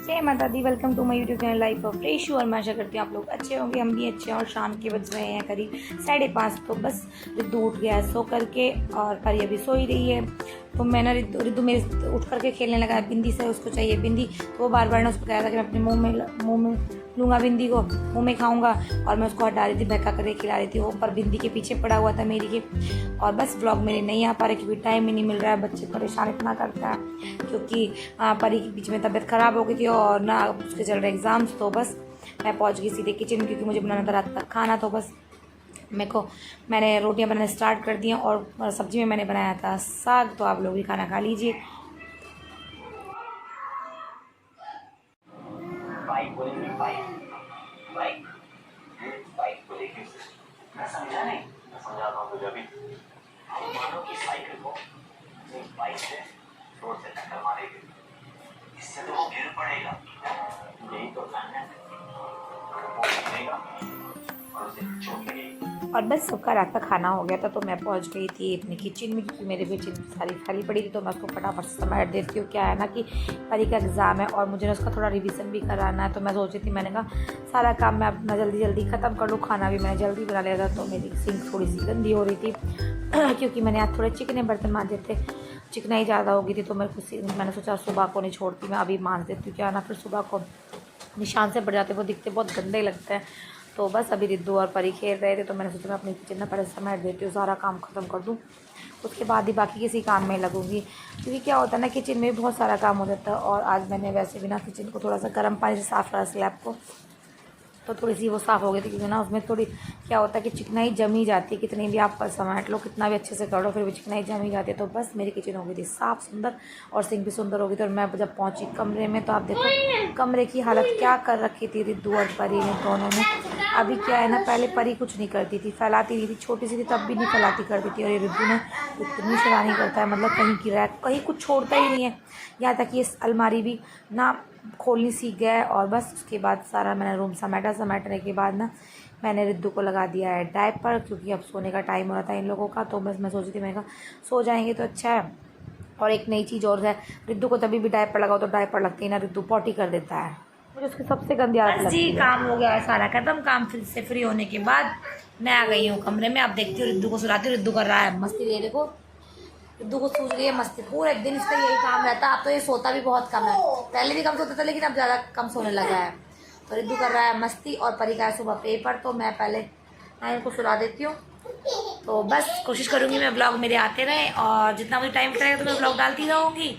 जय माता दी। Welcome to my YouTube channel life of Reshu. और मैं आशा करती हूँ आप लोग अच्छे होंगे, हम भी अच्छे हैं। और शाम के बज रहे हैं करीब 5:30। तो बस रिद्धू उठ गया है सो करके और परी अभी सो ही रही है। तो मैं ना रिद्धू मेरे उठ करके खेलने लगा है बिंदी से, उसको चाहिए बिंदी। तो वो बार बार ना उसको कह रहा था कि मैं अपने मुँह में लूँगा बिंदी को, मुँह में खाऊंगा। और मैं उसको हटा रही थी, बहका करके खिला रही थी। वो पर बिंदी के पीछे पड़ा हुआ था मेरी के। और बस ब्लॉग मेरे नहीं आ पा रहे क्योंकि टाइम ही नहीं मिल रहा है। बच्चे परेशान इतना करता है क्योंकि परी के बीच में तबीयत ख़राब हो गई थी और ना उसके चल रहे एग्ज़ाम्स। तो बस मैं पहुंच गई सीधे किचन क्योंकि मुझे बनाना था रात तक खाना। तो बस मैंने रोटियां बनाना स्टार्ट कर दी और सब्जी में मैंने बनाया था साग। तो आप लोग भी खाना खा लीजिए। बाइक को लेके मैं समझा नहीं, मैं समझाता हूँ तुझे अभी। हम मानो कि साइकिल को एक बाइक से रोड से टक्कर मारेगी, इससे तो वो गिर पड़ेगा। यही तो प्लान है, वो गिरेगा और उसे चोट लगेगी। और बस सबका रात का खाना हो गया था तो मैं पहुंच गई थी अपनी किचन में क्योंकि मेरे किचन सारी खाली पड़ी थी। तो मैं उसको फटाफट से समेट देती हूँ। क्या है ना कि परी का एग्ज़ाम है और मुझे ना उसका थोड़ा रिवीजन भी कराना है। तो मैं सोच रही थी, मैंने कहा सारा काम मैं अपना जल्दी जल्दी ख़त्म कर लूँ। खाना भी मैंने जल्दी बना लिया था। तो मेरी सिंक थोड़ी सी गंदी हो रही थी क्योंकि मैंने आज थोड़े चिकने बर्तन मांजे थे, चिकनाई ज़्यादा हो गई थी। तो मैंने सोचा सुबह को नहीं छोड़ती, मैं अभी मांज देती हूँ। क्या ना फिर सुबह को निशान से पड़ जाते, वो दिखते बहुत गंदे लगते हैं। तो बस अभी रिद्धू और परी खेल रहे थे तो मैंने सोचा मैं अपनी किचन में पहले समेट देती हूँ, सारा काम ख़त्म कर दूँ, उसके बाद ही बाकी किसी काम में लगूंगी। क्योंकि क्या होता है ना, किचन में बहुत सारा काम हो जाता है। और आज मैंने वैसे भी ना किचन को थोड़ा सा गर्म पानी से साफ़ करा, स्लैब को, तो थोड़ी सी वो साफ़ हो गई थी क्योंकि ना उसमें थोड़ी क्या होता है कि चिकनाई जमी जाती है। कितनी भी आप समेट लो, कितना भी अच्छे से कर लो, फिर भी चिकनाई जमी जाती है। तो बस मेरी किचन हो गई थी साफ़ सुंदर और सिंक भी सुंदर हो गई थी। और मैं जब पहुंची कमरे में तो आप देखो कमरे की हालत क्या कर रखी थी रिद्धू और परी ने, दोनों ने। अभी क्या है ना, पहले परी कुछ नहीं करती थी, फैलाती नहीं थी, छोटी सी थी तब भी नहीं फैलाती करती थी। और ये रिद्धू ने इतनी शरानी करता है, मतलब कहीं की रैक कहीं कुछ छोड़ता ही नहीं है। यहाँ तक कि ये अलमारी भी ना खोलनी सीख गया है। और बस उसके बाद सारा मैंने रूम समेटने के बाद ना मैंने रिद्धू को लगा दिया है डायपर क्योंकि अब सोने का टाइम हो रहा था इन लोगों का। तो बस मैं सोची थी, मैंने कहा सो जाएंगे तो अच्छा है। और एक नई चीज़ और है, रिद्धू को तभी भी डायपर लगाओ तो डायपर लगती है ना, रिद्धू पॉटी कर देता है, मुझे उसकी सबसे गंदी आदत लगती है। काम हो गया है सारा खत्म। काम फिर से फ्री होने के बाद मैं आ गई हूँ कमरे में। अब देखती हूँ रिद्धू को सुलाती हूँ। रिद्धू कर रहा है मस्ती, दे देखो रिद्धू को सूझ रही है मस्ती, पूरे दिन इसका यही काम रहता है। अब तो ये सोता भी बहुत कम है, पहले भी कम सोता था लेकिन अब ज़्यादा कम सोने लगा है। तो रिद्धू कर रहा है मस्ती और परी का है सुबह पेपर। तो मैं पहले इनको सुला देती हूँ। तो बस कोशिश करूँगी मैं ब्लॉग मेरे आते रहे और जितना मुझे टाइम मिलेगा तो मैं ब्लॉग डालती रहूँगी।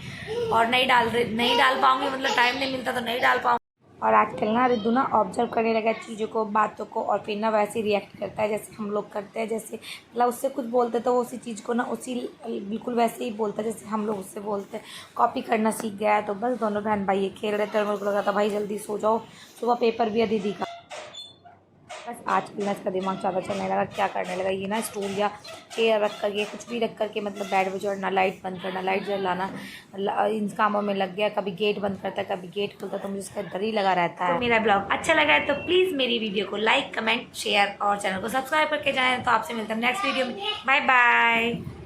और नहीं डाल पाऊँगी, मतलब टाइम नहीं मिलता तो नहीं डाल पाऊँगी। और आजकल ना रिद्धू ना ऑब्जर्व करने लगा चीज़ों को, बातों को, और फिर ना वैसे ही रिएक्ट करता है जैसे हम लोग करते हैं। जैसे मतलब उससे कुछ बोलते तो वो उसी चीज़ को ना उसी बिल्कुल वैसे ही बोलता है जैसे हम लोग उससे बोलते हैं। कॉपी करना सीख गया है। तो बस दोनों बहन भाई ये खेल रहे थे और मेरे को लगा था भाई जल्दी सो जाओ, सुबह पेपर भी है दीदी का। बस आजकल ना इसका दिमाग ज़्यादा चलने लगा, क्या करने लगा ये ना स्टूल या चेयर रख करके कुछ भी रख करके, मतलब बेड पे चढ़ना, लाइट बंद करना, लाइट जलाना, इन कामों में लग गया। कभी गेट बंद करता है, कभी गेट खुलता है। तो मुझे इसका डर ही लगा रहता है। तो मेरा ब्लॉग अच्छा लगा है तो प्लीज़ मेरी वीडियो को लाइक, कमेंट, शेयर और चैनल को सब्सक्राइब करके जाएँ। तो आपसे मिलता है नेक्स्ट वीडियो में। Bye bye.